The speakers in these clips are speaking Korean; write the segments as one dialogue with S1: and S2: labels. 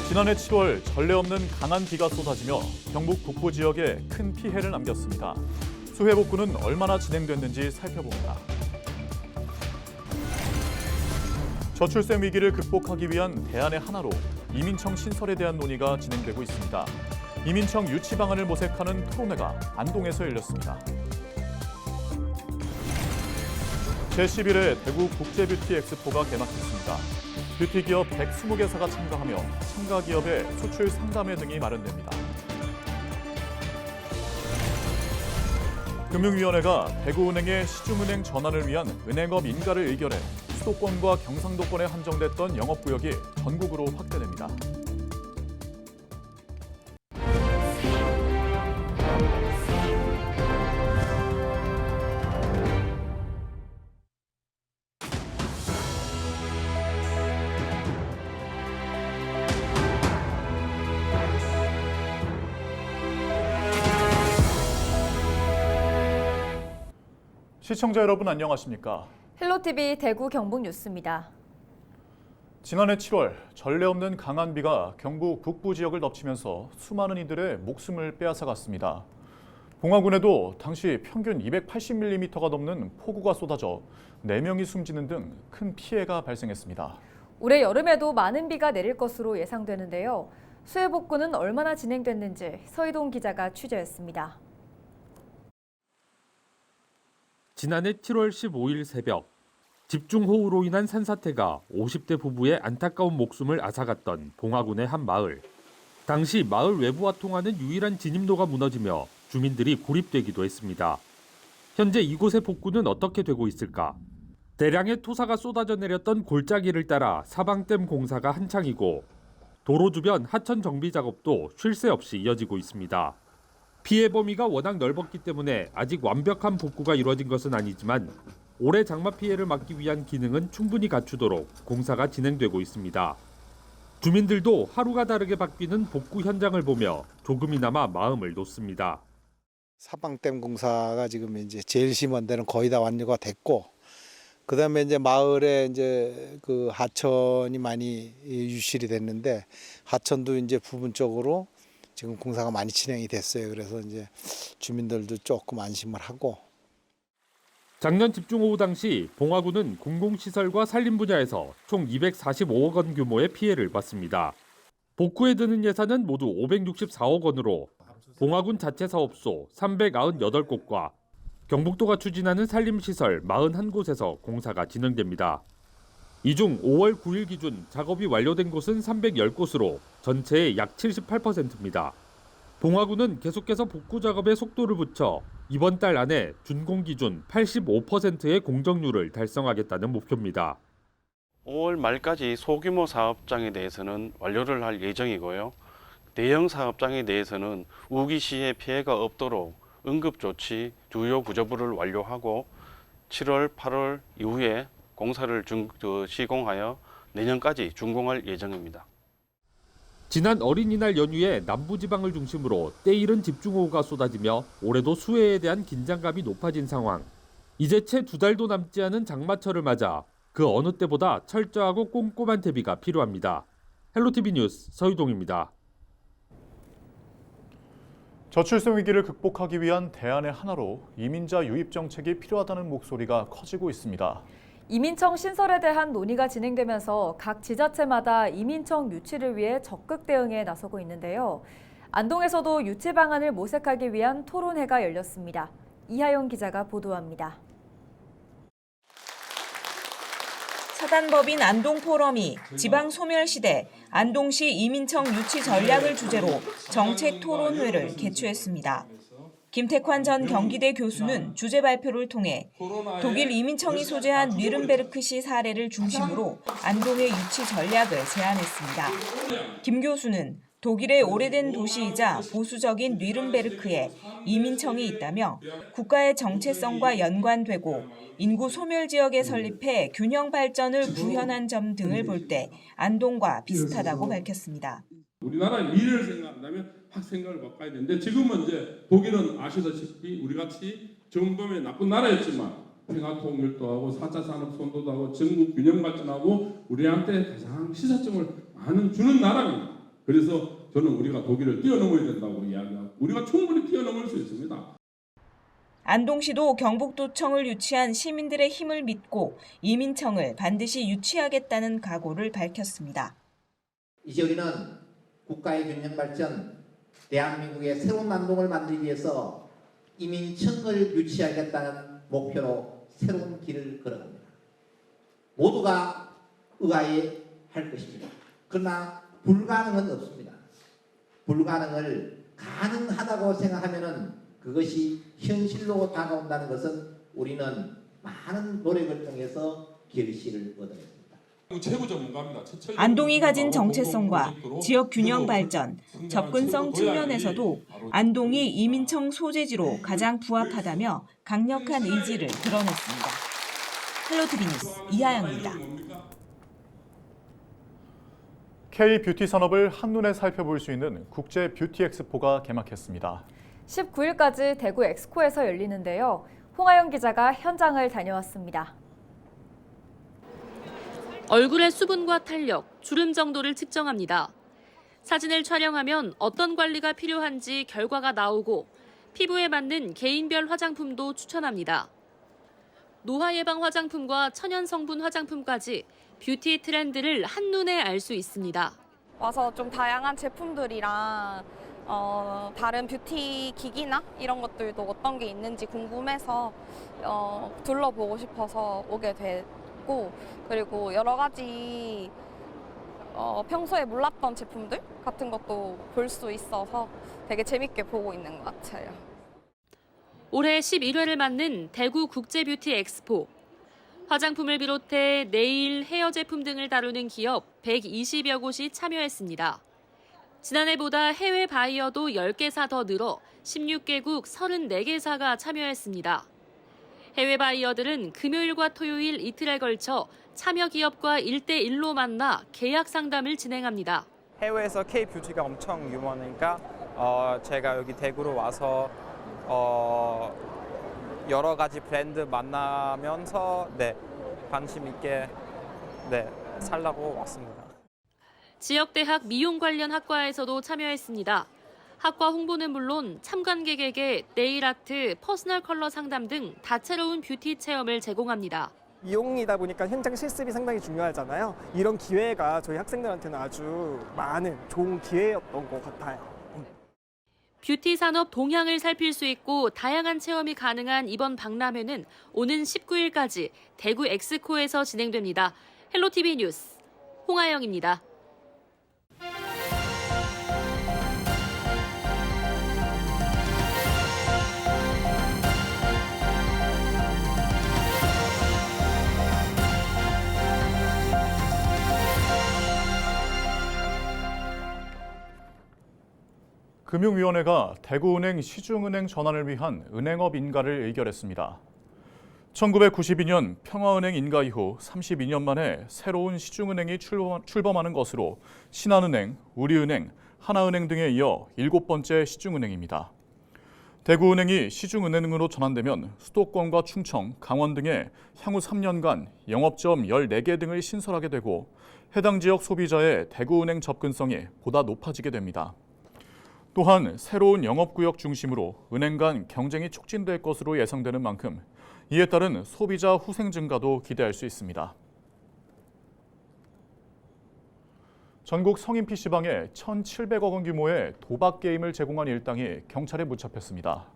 S1: 지난해 7월 전례 없는 강한 비가 쏟아지며 경북 북부 지역에 큰 피해를 남겼습니다. 수해 복구는 얼마나 진행됐는지 살펴봅니다. 저출생 위기를 극복하기 위한 대안의 하나로 이민청 신설에 대한 논의가 진행되고 있습니다. 이민청 유치 방안을 모색하는 토론회가 안동에서 열렸습니다. 제11회 대구 국제뷰티 엑스포가 개막했습니다. 뷰티 기업 120개사가 참가하며 참가 기업의 수출 상담회 등이 마련됩니다. 금융위원회가 대구은행의 시중은행 전환을 위한 은행업 인가를 의결해 수도권과 경상도권에 한정됐던 영업구역이 전국으로 확대됩니다. 시청자 여러분 안녕하십니까?
S2: 헬로티비 대구 경북 뉴스입니다.
S1: 지난해 7월 전례 없는 강한 비가 경북 북부 지역을 덮치면서 수많은 이들의 목숨을 빼앗아갔습니다. 봉화군에도 당시 평균 280mm가 넘는 폭우가 쏟아져 4명이 숨지는 등 큰 피해가 발생했습니다.
S2: 올해 여름에도 많은 비가 내릴 것으로 예상되는데요. 수해 복구는 얼마나 진행됐는지 서희동 기자가 취재했습니다.
S3: 지난해 7월 15일 새벽 집중호우로 인한 산사태가 50대 부부의 안타까운 목숨을 앗아갔던 봉화군의 한 마을. 당시 마을 외부와 통하는 유일한 진입로가 무너지며 주민들이 고립되기도 했습니다. 현재 이곳의 복구는 어떻게 되고 있을까? 대량의 토사가 쏟아져 내렸던 골짜기를 따라 사방댐 공사가 한창이고 도로 주변 하천 정비 작업도 쉴 새 없이 이어지고 있습니다. 피해 범위가 워낙 넓었기 때문에 아직 완벽한 복구가 이루어진 것은 아니지만 올해 장마 피해를 막기 위한 기능은 충분히 갖추도록 공사가 진행되고 있습니다. 주민들도 하루가 다르게 바뀌는 복구 현장을 보며 조금이나마 마음을 놓습니다.
S4: 사방댐 공사가 지금 이제 제일 심한 데는 거의 다 완료가 됐고, 그다음에 이제 마을에 이제 그 하천이 많이 유실이 됐는데 하천도 이제 부분적으로 지금 공사가 많이 진행이 됐어요. 그래서 이제 주민들도 조금 안심을 하고.
S3: 작년 집중호우 당시 봉화군은 공공시설과 산림 분야에서 총 245억 원 규모의 피해를 봤습니다. 복구에 드는 예산은 모두 564억 원으로 봉화군 자체 사업소 398곳과 경북도가 추진하는 산림시설 41곳에서 공사가 진행됩니다. 이 중 5월 9일 기준 작업이 완료된 곳은 310곳으로 전체의 약 78%입니다. 봉화군은 계속해서 복구 작업에 속도를 붙여 이번 달 안에 준공 기준 85%의 공정률을 달성하겠다는 목표입니다.
S5: 5월 말까지 소규모 사업장에 대해서는 완료를 할 예정이고요. 대형 사업장에 대해서는 우기 시에 피해가 없도록 응급조치 주요 구조부를 완료하고 7월, 8월 이후에 공사를 시공하여 내년까지 준공할 예정입니다.
S3: 지난 어린이날 연휴에 남부지방을 중심으로 때이른 집중호우가 쏟아지며 올해도 수해에 대한 긴장감이 높아진 상황. 이제 채 2달도 남지 않은 장마철을 맞아 그 어느 때보다 철저하고 꼼꼼한 대비가 필요합니다. 헬로티비 뉴스 서희동입니다.
S1: 저출생 위기를 극복하기 위한 대안의 하나로 이민자 유입 정책이 필요하다는 목소리가 커지고 있습니다.
S2: 이민청 신설에 대한 논의가 진행되면서 각 지자체마다 이민청 유치를 위해 적극 대응에 나서고 있는데요. 안동에서도 유치 방안을 모색하기 위한 토론회가 열렸습니다. 이하영 기자가 보도합니다.
S6: 사단법인 안동포럼이 지방 소멸시대 안동시 이민청 유치 전략을 주제로 정책 토론회를 개최했습니다. 김택환 전 경기대 교수는 주제 발표를 통해 독일 이민청이 소재한 뉘른베르크시 사례를 중심으로 안동의 유치 전략을 제안했습니다. 김 교수는 독일의 오래된 도시이자 보수적인 뉘른베르크에 이민청이 있다며 국가의 정체성과 연관되고 인구 소멸 지역에 설립해 균형 발전을 구현한 점 등을 볼 때 안동과 비슷하다고 밝혔습니다.
S7: 우리나라의 미래를 생각한다면 확 생각을 바꿔야 되는데 지금은 이제 독일은 아시다시피 우리같이 정범의 나쁜 나라였지만 평화 통일도 하고 4차 산업 선도도 하고 전국 균형 발전하고 우리한테 가장 시사점을 많은 주는 나라입니다. 그래서 저는 우리가 독일을 뛰어넘어야 된다고 이야기하고 우리가 충분히 뛰어넘을 수 있습니다.
S6: 안동시도 경북도청을 유치한 시민들의 힘을 믿고 이민청을 반드시 유치하겠다는 각오를 밝혔습니다.
S8: 이제 우리는 국가의 균형 발전, 대한민국의 새로운 안동을 만들기 위해서 이민청을 유치하겠다는 목표로 새로운 길을 걸어갑니다. 모두가 의아해할 것입니다. 그러나 불가능은 없습니다. 불가능을 가능하다고 생각하면은 그것이 현실로 다가온다는 것은 우리는 많은 노력을 통해서 결실을 얻어냈습니다.
S7: 최고 전문가입니다.
S6: 안동이 가진 정체성과 지역 균형 발전, 접근성 측면에서도 안동이 이민청 소재지로 가장 부합하다며 강력한 의지를 드러냈습니다. 헬로티비 뉴스 이하영입니다.
S1: K-뷰티 산업을 한눈에 살펴볼 수 있는 국제 뷰티 엑스포가 개막했습니다.
S2: 19일까지 대구 엑스코에서 열리는데요. 홍하영 기자가 현장을 다녀왔습니다.
S9: 얼굴의 수분과 탄력, 주름 정도를 측정합니다. 사진을 촬영하면 어떤 관리가 필요한지 결과가 나오고 피부에 맞는 개인별 화장품도 추천합니다. 노화 예방 화장품과 천연 성분 화장품까지 뷰티 트렌드를 한눈에 알 수 있습니다.
S10: 와서 좀 다양한 제품들이랑 다른 뷰티 기기나 이런 것들도 어떤 게 있는지 궁금해서 둘러보고 싶어서 오게 됐고, 그리고 여러 가지 평소에 몰랐던 제품들 같은 것도 볼 수 있어서 되게 재밌게 보고 있는 것 같아요.
S9: 올해 11회를 맞는 대구 국제 뷰티 엑스포. 화장품을 비롯해 네일, 헤어 제품 등을 다루는 기업 120여 곳이 참여했습니다. 지난해보다 해외 바이어도 10개사 더 늘어 16개국 34개사가 참여했습니다. 해외 바이어들은 금요일과 토요일 이틀에 걸쳐 참여 기업과 1대1로 만나 계약 상담을 진행합니다.
S11: 해외에서 K-뷰티가 엄청 유명하니까 제가 여기 대구로 와서 여러 가지 브랜드 만나면서 관심 있게 살라고 왔습니다.
S9: 지역대학 미용 관련 학과에서도 참여했습니다. 학과 홍보는 물론 참관객에게 네일아트, 퍼스널 컬러 상담 등 다채로운 뷰티 체험을 제공합니다.
S12: 미용이다 보니까 현장 실습이 상당히 중요하잖아요. 이런 기회가 저희 학생들한테는 아주 많은 좋은 기회였던 것 같아요.
S9: 뷰티 산업 동향을 살필 수 있고 다양한 체험이 가능한 이번 박람회는 오는 19일까지 대구 엑스코에서 진행됩니다. 헬로티비 뉴스 홍하영입니다.
S1: 금융위원회가 대구은행 시중은행 전환을 위한 은행업 인가를 의결했습니다. 1992년 평화은행 인가 이후 32년 만에 새로운 시중은행이 출범하는 것으로 신한은행, 우리은행, 하나은행 등에 이어 7번째 시중은행입니다. 대구은행이 시중은행으로 전환되면 수도권과 충청, 강원 등에 향후 3년간 영업점 14개 등을 신설하게 되고 해당 지역 소비자의 대구은행 접근성이 보다 높아지게 됩니다. 또한 새로운 영업구역 중심으로 은행 간 경쟁이 촉진될 것으로 예상되는 만큼 이에 따른 소비자 후생 증가도 기대할 수 있습니다. 전국 성인 PC방에 1,700억 원 규모의 도박 게임을 제공한 일당이 경찰에 붙잡혔습니다.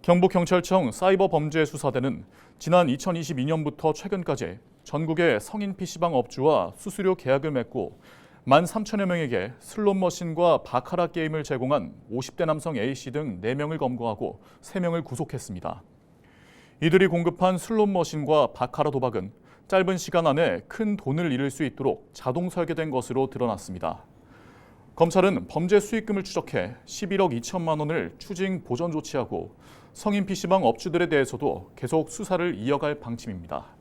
S1: 경북경찰청 사이버범죄수사대는 지난 2022년부터 최근까지 전국의 성인 PC방 업주와 수수료 계약을 맺고 13,000여 명에게 슬롯머신과 바카라 게임을 제공한 50대 남성 A씨 등 4명을 검거하고 3명을 구속했습니다. 이들이 공급한 슬롯머신과 바카라 도박은 짧은 시간 안에 큰 돈을 잃을 수 있도록 자동 설계된 것으로 드러났습니다. 검찰은 범죄 수익금을 추적해 11억 2천만 원을 추징 보전 조치하고 성인 PC방 업주들에 대해서도 계속 수사를 이어갈 방침입니다.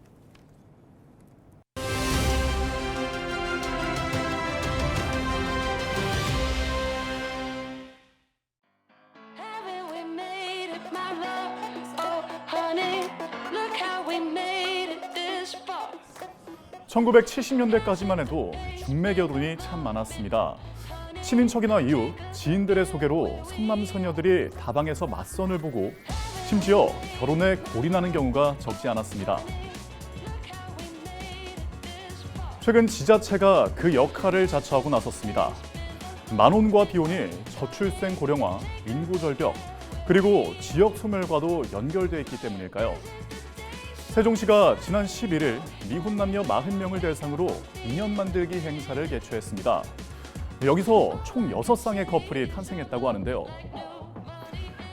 S13: Look
S1: 1970년대까지만 해도 중매 결혼이 참 많았습니다. 친인척이나 이웃, 지인들의 소개로 선남선녀들이 다방에서 맞선을 보고 심지어 결혼에 골인하는 경우가 적지 않았습니다. 최근 지자체가 그 역할을 자처하고 나섰습니다. 만혼과 비혼이 저출생 고령화, 인구 절벽, 그리고 지역 소멸과도 연결돼 있기 때문일까요? 세종시가 지난 11일 미혼 남녀 40명을 대상으로 인연 만들기 행사를 개최했습니다. 여기서 총 6쌍의 커플이 탄생했다고 하는데요.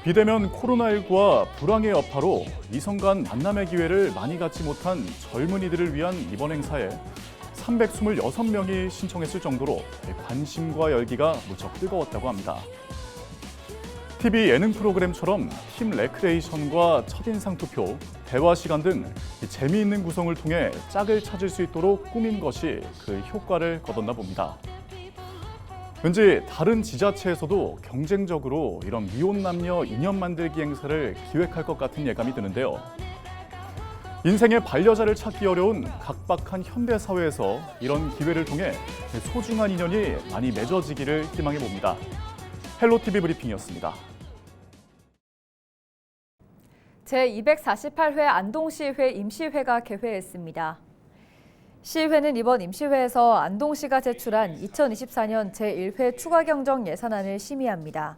S1: 비대면 코로나19와 불황의 여파로 이성 간 만남의 기회를 많이 갖지 못한 젊은이들을 위한 이번 행사에 326명이 신청했을 정도로 관심과 열기가 무척 뜨거웠다고 합니다. TV 예능 프로그램처럼 팀 레크레이션과 첫인상 투표, 대화 시간 등 재미있는 구성을 통해 짝을 찾을 수 있도록 꾸민 것이 그 효과를 거뒀나 봅니다. 왠지 다른 지자체에서도 경쟁적으로 이런 미혼 남녀 인연 만들기 행사를 기획할 것 같은 예감이 드는데요. 인생의 반려자를 찾기 어려운 각박한 현대 사회에서 이런 기회를 통해 소중한 인연이 많이 맺어지기를 희망해 봅니다. 헬로티비 브리핑이었습니다.
S2: 제248회 안동시의회 임시회가 개회했습니다. 시의회는 이번 임시회에서 안동시가 제출한 2024년 제1회 추가경정 예산안을 심의합니다.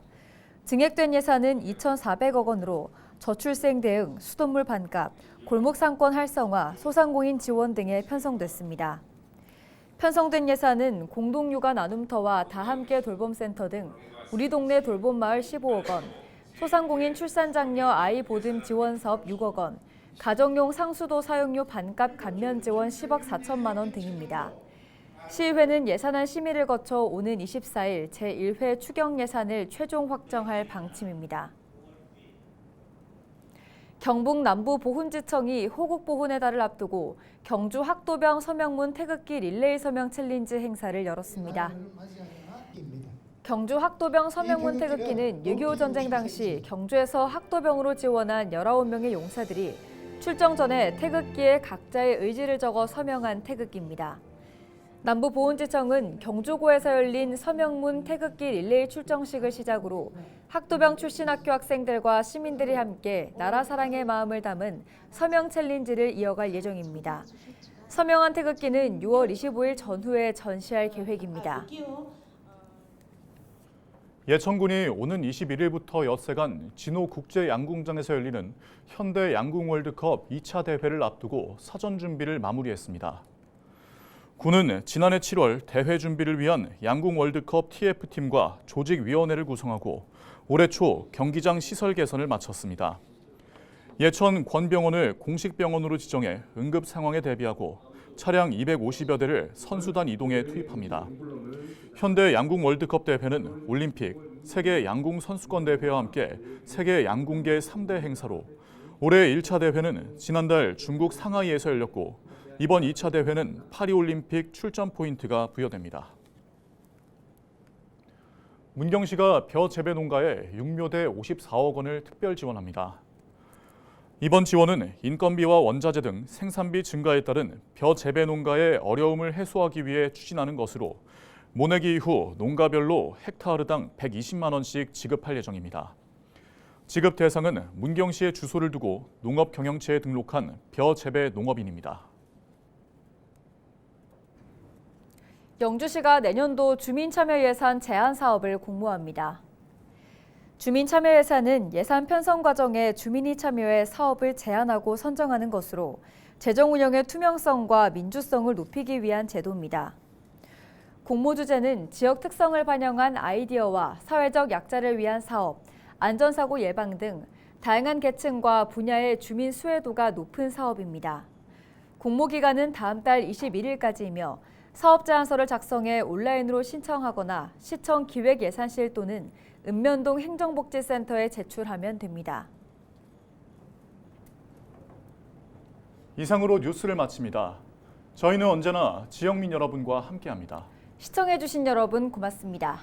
S2: 증액된 예산은 2,400억 원으로 저출생 대응, 수돗물 반값, 골목상권 활성화, 소상공인 지원 등에 편성됐습니다. 편성된 예산은 공동육아 나눔터와 다함께 돌봄센터 등 우리 동네 돌봄마을 15억 원, 소상공인 출산장려 아이 보듬 지원 사업 6억 원, 가정용 상수도 사용료 반값 감면 지원 10억 4천만 원 등입니다. 시의회는 예산안 심의를 거쳐 오는 24일 제1회 추경 예산을 최종 확정할 방침입니다. 경북 남부보훈지청이 호국보훈의 달을 앞두고 경주 학도병 서명문 태극기 릴레이 서명 챌린지 행사를 열었습니다. 경주 학도병 서명문 태극기는 6.25 전쟁 당시 경주에서 학도병으로 지원한 19명의 용사들이 출정 전에 태극기에 각자의 의지를 적어 서명한 태극기입니다. 남부보훈지청은 경주고에서 열린 서명문 태극기 릴레이 출정식을 시작으로 학도병 출신 학교 학생들과 시민들이 함께 나라 사랑의 마음을 담은 서명 챌린지를 이어갈 예정입니다. 서명한 태극기는 6월 25일 전후에 전시할 계획입니다.
S1: 예천군이 오는 21일부터 엿새간 진호 국제 양궁장에서 열리는 현대 양궁 월드컵 2차 대회를 앞두고 사전 준비를 마무리했습니다. 군은 지난해 7월 대회 준비를 위한 양궁 월드컵 TF팀과 조직위원회를 구성하고 올해 초 경기장 시설 개선을 마쳤습니다. 예천 권병원을 공식 병원으로 지정해 응급 상황에 대비하고 차량 250여 대를 선수단 이동에 투입합니다. 현대 양궁 월드컵 대회는 올림픽, 세계 양궁 선수권 대회와 함께 세계 양궁계 3대 행사로 올해 1차 대회는 지난달 중국 상하이에서 열렸고 이번 2차 대회는 파리올림픽 출전 포인트가 부여됩니다. 문경시가 벼 재배 농가에 육묘대 54억 원을 특별 지원합니다. 이번 지원은 인건비와 원자재 등 생산비 증가에 따른 벼 재배 농가의 어려움을 해소하기 위해 추진하는 것으로 모내기 이후 농가별로 헥타르당 120만 원씩 지급할 예정입니다. 지급 대상은 문경시에 주소를 두고 농업경영체에 등록한 벼 재배 농업인입니다.
S2: 영주시가 내년도 주민참여 예산 제한 사업을 공모합니다. 주민참여 예산은 예산 편성 과정에 주민이 참여해 사업을 제안하고 선정하는 것으로 재정 운영의 투명성과 민주성을 높이기 위한 제도입니다. 공모 주제는 지역 특성을 반영한 아이디어와 사회적 약자를 위한 사업, 안전사고 예방 등 다양한 계층과 분야의 주민 수혜도가 높은 사업입니다. 공모 기간은 다음 달 21일까지이며 사업 제안서를 작성해 온라인으로 신청하거나 시청 기획예산실 또는 읍면동 행정복지센터에 제출하면 됩니다.
S1: 이상으로 뉴스를 마칩니다. 저희는 언제나 지역민 여러분과 함께합니다.
S2: 시청해주신 여러분 고맙습니다.